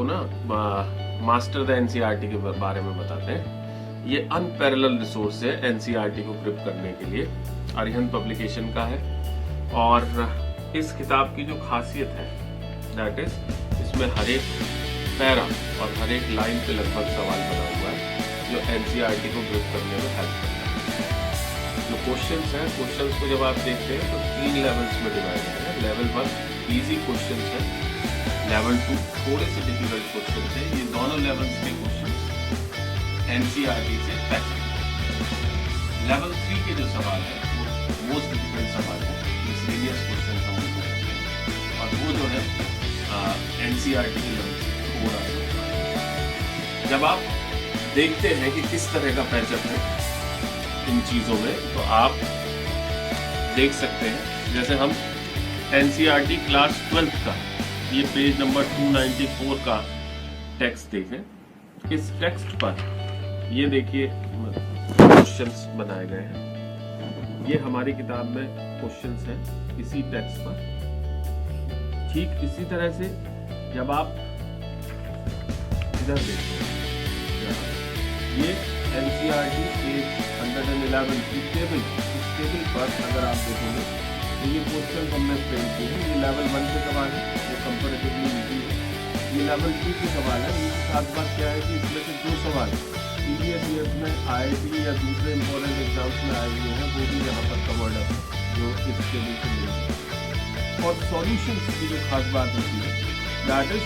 आपको ना master the NCERT के बारे में बताते हैं। ये अनपैरेलल रिसोर्स है एनसीईआरटी को ग्रिप करने के लिए, अरिहंत पब्लिकेशन का है। और इस किताब की जो खासियत है दैट इज इसमें हर एक पैरा और हर एक लाइन पे लगभग सवाल बना हुआ है जो एनसीईआरटी को ग्रिप करने में हेल्प करता है। जो क्वेश्चंस हैं, क्वेश्चंस को जब आप देखते हैं तो 3 लेवल्स में डिवाइड है। लेवल 1 इजी क्वेश्चंस है, लेवल 2 थोड़े से डिफिकल्ट क्वेश्चंस है। ये दोनों लेवल्स के क्वेश्चंस एनसीईआरटी से पैच लेवल 3 के जो सवाल है वो मोस्ट डिफिकल्ट सवाल है, मिसलेनियस क्वेश्चन हम उनको कहते हैं, और वो जो है एनसीईआरटी के लेवल से थोड़ा सा। जब आप देखते हैं कि किस तरह का पैचअप है इन चीजों में, तो आप देख सकते हैं जैसे हम एनसीईआरटी क्लास 12 का ये पेज नंबर 294 का टेक्स्ट देखें। इस टेक्स्ट पर ये देखिए क्वेश्चंस बनाए गए हैं। ये हमारी किताब में क्वेश्चंस हैं इसी टेक्स्ट पर। ठीक इसी तरह से जब आप इधर देखते हैं, ये एनसीईआरटी पेज 111 की टेबल, इस टेबल पर अगर आप देखेंगे तो ये क्वेश्चन हमने फ्रेम किए हैं। ये लेवल 1 के सवाल है, ये कंपैरेटिवली इजी है। ये लेवल 2 के सवाल है। इसके साथ बात क्या है कि इसमें से जो सवाल प्रीवियस ईयर्स में आईआईटी या दूसरे इंपॉर्टेंट एग्जाम्स में आए हुए हैं वो भी यहाँ पर कवर्ड है, जो इस टेबल से मिलेंगे। और सॉल्यूशंस की जो खास बात होती है that is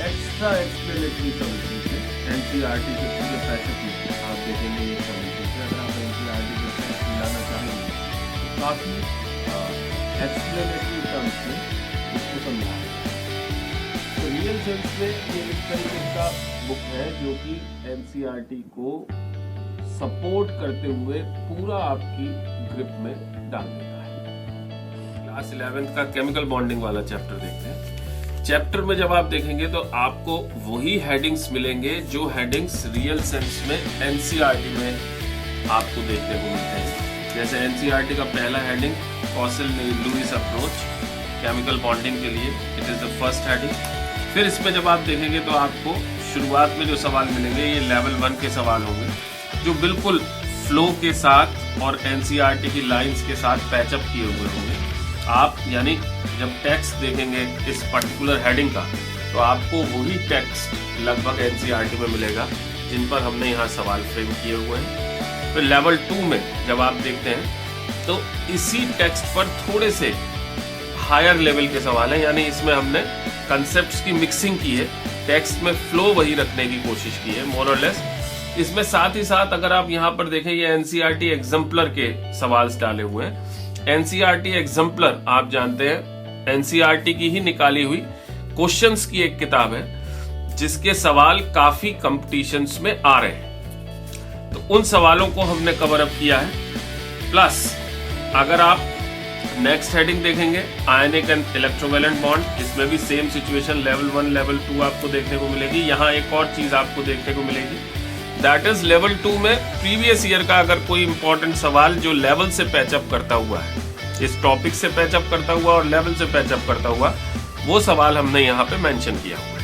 extra explanatory solutions है। एनसीईआरटी के पूरे पैकेज में आप देखेंगे ये सॉल्यूशंस है। अगर आप एनसीईआरटी के टेक्स्ट मिलाना चाहेंगे तो काफ़ी एक्सप्लेनेटरी टर्म्स में इसको समझा है। तो रियल सेंस में ये इस तरीके का बुक है जो कि एनसीईआरटी को सपोर्ट करते हुए पूरा आपकी ग्रिप में डाल देता है। क्लास 11 का केमिकल बॉन्डिंग वाला चैप्टर देखते हैं। चैप्टर में जब आप देखेंगे तो आपको वही हेडिंग्स मिलेंगे जो हेडिंग्स रियल सेंस में एनसीईआरटी में आपको देखने को मिलते हैं। जैसे एनसीईआरटी का पहला heading Kossel Lewis approach chemical bonding के लिए, it is the first heading. फिर इसमें जब आप देखेंगे तो आपको शुरुआत में जो सवाल मिलेंगे ये लेवल 1 के सवाल होंगे जो बिल्कुल फ्लो के साथ और एनसीईआरटी की लाइंस के साथ पैचअप किए हुए होंगे। आप यानी जब टेक्स्ट देखेंगे इस पर्टिकुलर हेडिंग का तो आपको वही टेक्स्ट लगभग एनसीईआरटी में मिलेगा जिन पर हमने यहाँ सवाल फ्रेम किए हुए हैं। फिर लेवल 2 में जब आप देखते हैं तो इसी टेक्स्ट पर थोड़े से हायर लेवल के सवाल हैं, यानी इसमें हमने कंसेप्ट्स की मिक्सिंग की है, टेक्स्ट में फ्लो वही रखने की कोशिश की है मोर और लेस। इसमें साथ ही साथ अगर आप यहाँ पर देखें ये एनसीईआरटी एग्जाम्पलर के सवाल डाले हुए हैं। एनसीईआरटी एग्जाम्पलर आप जानते हैं एनसीईआरटी की ही निकाली हुई क्वेश्चंस की एक किताब है जिसके सवाल काफी कंपटीशंस में आ रहे हैं, तो उन सवालों को हमने कवर अप किया है। प्लस अगर आप नेक्स्ट हेडिंग देखेंगे आयनिक एंड इलेक्ट्रोवैलेंट बॉन्ड, इसमें भी सेम सिचुएशन लेवल 1 लेवल 2 आपको देखने को मिलेगी। यहाँ एक और चीज आपको देखने को मिलेगी दैट इज लेवल 2 में प्रीवियस ईयर का अगर कोई इंपॉर्टेंट सवाल जो लेवल से पैचअप करता हुआ है, इस टॉपिक से पैचअप करता हुआ और लेवल से पैचअप करता हुआ, वो सवाल हमने यहाँ पे मेंशन किया हुआ है।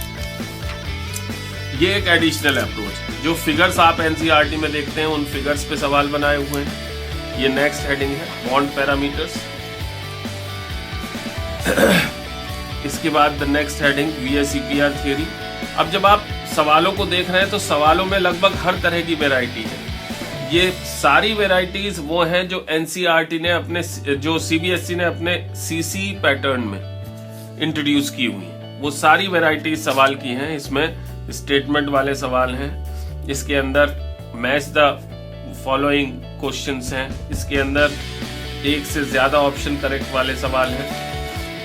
ये एक एडिशनल अप्रोच है। जो फिगर्स आप एनसीईआरटी में देखते हैं उन फिगर्स पे सवाल बनाए हुए हैं। ये नेक्स्ट हेडिंग है बॉन्ड पैरामीटर्स। इसके बाद the next heading VSEPR theory. अब जब आप सवालों को देख रहे हैं तो सवालों में लगभग हर तरह की वैरायटी है। ये सारी वैरायटीज वो हैं जो एनसीईआरटी ने अपने, जो सीबीएसई ने अपने सीसी पैटर्न में इंट्रोड्यूस की हुई है, वो सारी वैरायटीज सवाल की हैं। इसमें स्टेटमेंट वाले सवाल हैं, इसके अंदर मैच द फॉलोइंग क्वेश्चंस हैं, इसके अंदर एक से ज्यादा ऑप्शन करेक्ट वाले सवाल हैं,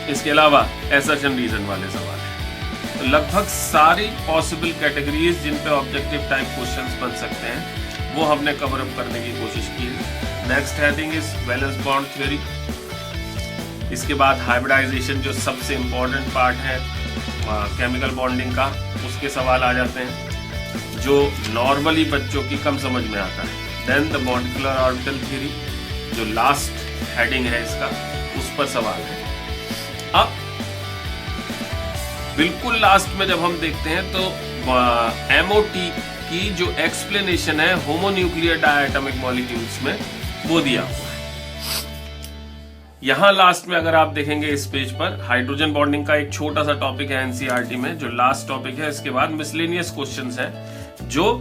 इसके अलावा असर्शन रीजन वाले सवाल हैं। तो लगभग सारी पॉसिबल कैटेगरीज जिन पे ऑब्जेक्टिव टाइप क्वेश्चंस बन सकते हैं वो हमने कवर अप करने की कोशिश की है। Next heading is valence bond theory. इसके बाद हाइब्रिडाइजेशन जो सबसे इम्पोर्टेंट पार्ट है केमिकल बॉन्डिंग का, उसके सवाल आ जाते हैं जो नॉर्मली बच्चों की कम समझ में आता है। Then the molecular orbital theory जो लास्ट हेडिंग है इसका, उस पर सवाल है। अब बिल्कुल लास्ट में जब हम देखते हैं तो MOT की जो एक्सप्लेनेशन है होमोन्यूक्लियर डायटॉमिक मॉलिक्यूल्स में वो दिया हुआ है। यहां लास्ट में अगर आप देखेंगे इस पेज पर हाइड्रोजन बॉन्डिंग का एक छोटा सा टॉपिक है एनसीईआरटी में जो लास्ट टॉपिक है। इसके बाद मिसलेनियस क्वेश्चंस हैं जो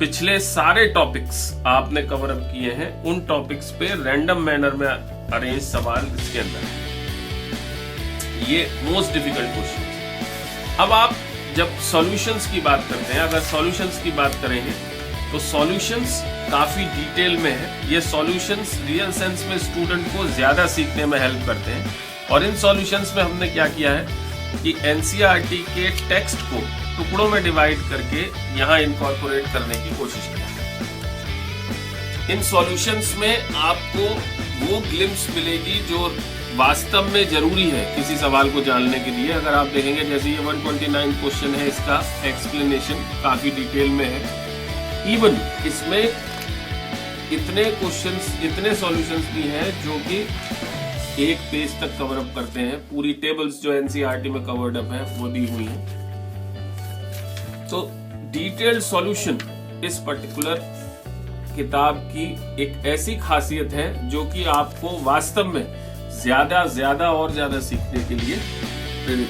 पिछले सारे टॉपिक्स आपने कवर अप किए हैं, उन टॉपिक्स पे रैंडम मैनर में अरेंज सवाल इसके अंदर है। ये मोस्ट डिफिकल्ट क्वेश्चन। अब आप जब सॉल्यूशंस की बात करते हैं, अगर सॉल्यूशंस की बात करेंगे तो सॉल्यूशंस काफी डिटेल में है। ये सॉल्यूशंस रियल सेंस में स्टूडेंट को ज्यादा सीखने में हेल्प करते हैं। और इन सॉल्यूशंस में हमने क्या किया है कि एनसीईआरटी के टेक्स्ट को टुकड़ों में डिवाइड करके यहाँ इनकॉर्पोरेट करने की कोशिश की है। इन सॉल्यूशंस में आपको वो ग्लिम्स मिलेगी जो वास्तव में जरूरी है किसी सवाल को जानने के लिए। अगर आप देखेंगे जैसे ये 129 क्वेश्चन है, इसका एक्सप्लेनेशन काफी डिटेल में है। इवन इसमें इतने क्वेश्चंस, इतने सॉल्यूशंस भी हैं जो कि एक पेज तक कवर अप करते हैं। पूरी टेबल्स जो एनसीईआरटी में कवर्ड अप है वो दी हुई है। तो डिटेल्ड सॉल्यूशन इस पर्टिकुलर किताब की एक ऐसी खासियत है जो कि आपको वास्तव में ज्यादा और ज्यादा सीखने के लिए प्रेरित